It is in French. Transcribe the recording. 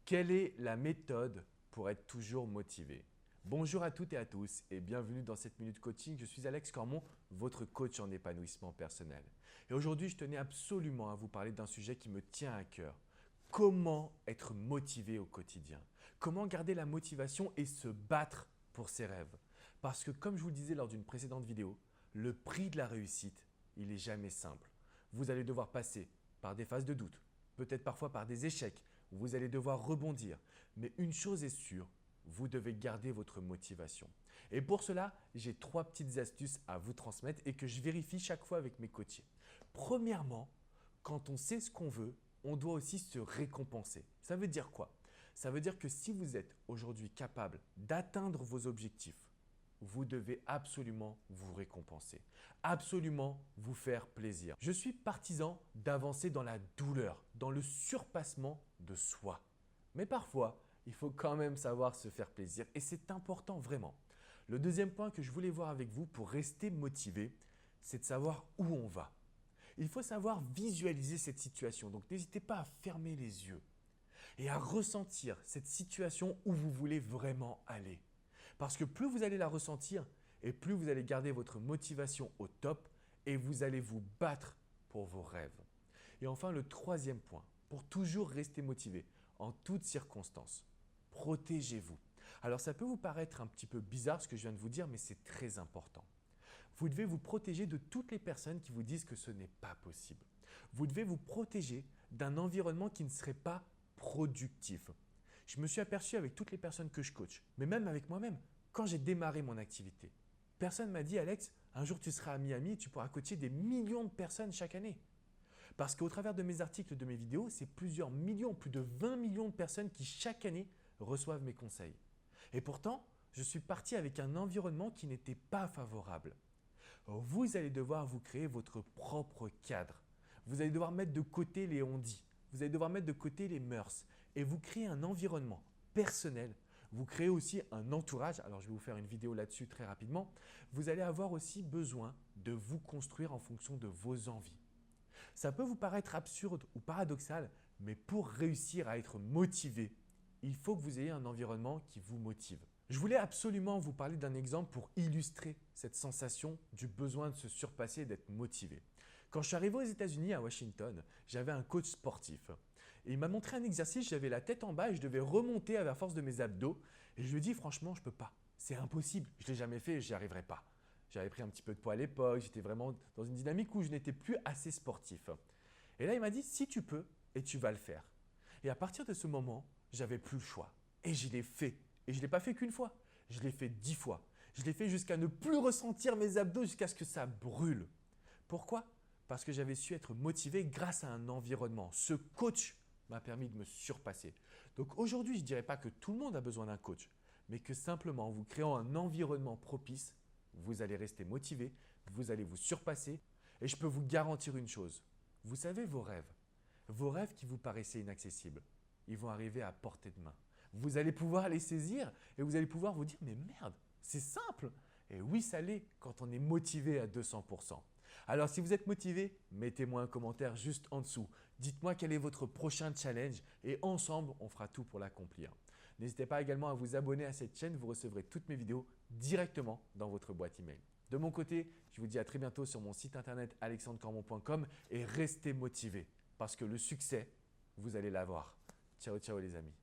Quelle est la méthode pour être toujours motivé? Bonjour à toutes et à tous et bienvenue dans cette minute coaching. Je suis Alex Cormon, votre coach en épanouissement personnel. Et aujourd'hui, je tenais absolument à vous parler d'un sujet qui me tient à cœur. Comment être motivé au quotidien? Comment garder la motivation et se battre pour ses rêves? Parce que comme je vous le disais lors d'une précédente vidéo, le prix de la réussite, il n'est jamais simple. Vous allez devoir passer par des phases de doute, peut-être parfois par des échecs, où vous allez devoir rebondir. Mais une chose est sûre, vous devez garder votre motivation. Et pour cela, j'ai 3 petites astuces à vous transmettre et que je vérifie chaque fois avec mes coachés. Premièrement, quand on sait ce qu'on veut, on doit aussi se récompenser. Ça veut dire quoi? Ça veut dire que si vous êtes aujourd'hui capable d'atteindre vos objectifs, vous devez absolument vous récompenser, absolument vous faire plaisir. Je suis partisan d'avancer dans la douleur, dans le surpassement de soi. Mais parfois, il faut quand même savoir se faire plaisir et c'est important vraiment. Le deuxième point que je voulais voir avec vous pour rester motivé, c'est de savoir où on va. Il faut savoir visualiser cette situation, donc n'hésitez pas à fermer les yeux et à ressentir cette situation où vous voulez vraiment aller. Parce que plus vous allez la ressentir et plus vous allez garder votre motivation au top et vous allez vous battre pour vos rêves. Et enfin, le troisième point, pour toujours rester motivé en toutes circonstances, protégez-vous. Alors ça peut vous paraître un petit peu bizarre ce que je viens de vous dire, mais c'est très important. Vous devez vous protéger de toutes les personnes qui vous disent que ce n'est pas possible. Vous devez vous protéger d'un environnement qui ne serait pas productif. Je me suis aperçu avec toutes les personnes que je coach, mais même avec moi-même, quand j'ai démarré mon activité. Personne ne m'a dit « Alex, un jour tu seras à Miami et tu pourras coacher des millions de personnes chaque année ». Parce qu'au travers de mes articles, de mes vidéos, c'est plusieurs millions, plus de 20 millions de personnes qui chaque année reçoivent mes conseils. Et pourtant, je suis parti avec un environnement qui n'était pas favorable. Vous allez devoir vous créer votre propre cadre. Vous allez devoir mettre de côté les on-dit. Vous allez devoir mettre de côté les mœurs et vous créer un environnement personnel. Vous créez aussi un entourage. Alors, je vais vous faire une vidéo là-dessus très rapidement. Vous allez avoir aussi besoin de vous construire en fonction de vos envies. Ça peut vous paraître absurde ou paradoxal, mais pour réussir à être motivé, il faut que vous ayez un environnement qui vous motive. Je voulais absolument vous parler d'un exemple pour illustrer cette sensation du besoin de se surpasser et d'être motivé. Quand je suis arrivé aux États-Unis, à Washington, j'avais un coach sportif. Et il m'a montré un exercice, j'avais la tête en bas et je devais remonter à la force de mes abdos. Et je lui ai dit franchement, je ne peux pas. C'est impossible. Je ne l'ai jamais fait et je n'y arriverai pas. J'avais pris un petit peu de poids à l'époque, j'étais vraiment dans une dynamique où je n'étais plus assez sportif. Et là, il m'a dit si tu peux et tu vas le faire. Et à partir de ce moment, j'avais plus le choix. Et je l'ai fait. Et je ne l'ai pas fait qu'une fois, je l'ai fait 10 fois. Je l'ai fait jusqu'à ne plus ressentir mes abdos, jusqu'à ce que ça brûle. Pourquoi? Parce que j'avais su être motivé grâce à un environnement. Ce coach m'a permis de me surpasser. Donc aujourd'hui, je ne dirais pas que tout le monde a besoin d'un coach, mais que simplement en vous créant un environnement propice, vous allez rester motivé, vous allez vous surpasser. Et je peux vous garantir une chose, vous savez vos rêves qui vous paraissaient inaccessibles, ils vont arriver à portée de main. Vous allez pouvoir les saisir et vous allez pouvoir vous dire « mais merde, c'est simple !» Et oui, ça l'est quand on est motivé à 200%. Alors si vous êtes motivé, mettez-moi un commentaire juste en dessous. Dites-moi quel est votre prochain challenge et ensemble, on fera tout pour l'accomplir. N'hésitez pas également à vous abonner à cette chaîne, vous recevrez toutes mes vidéos directement dans votre boîte email. De mon côté, je vous dis à très bientôt sur mon site internet alexandrecormon.com et restez motivés parce que le succès, vous allez l'avoir. Ciao, ciao les amis.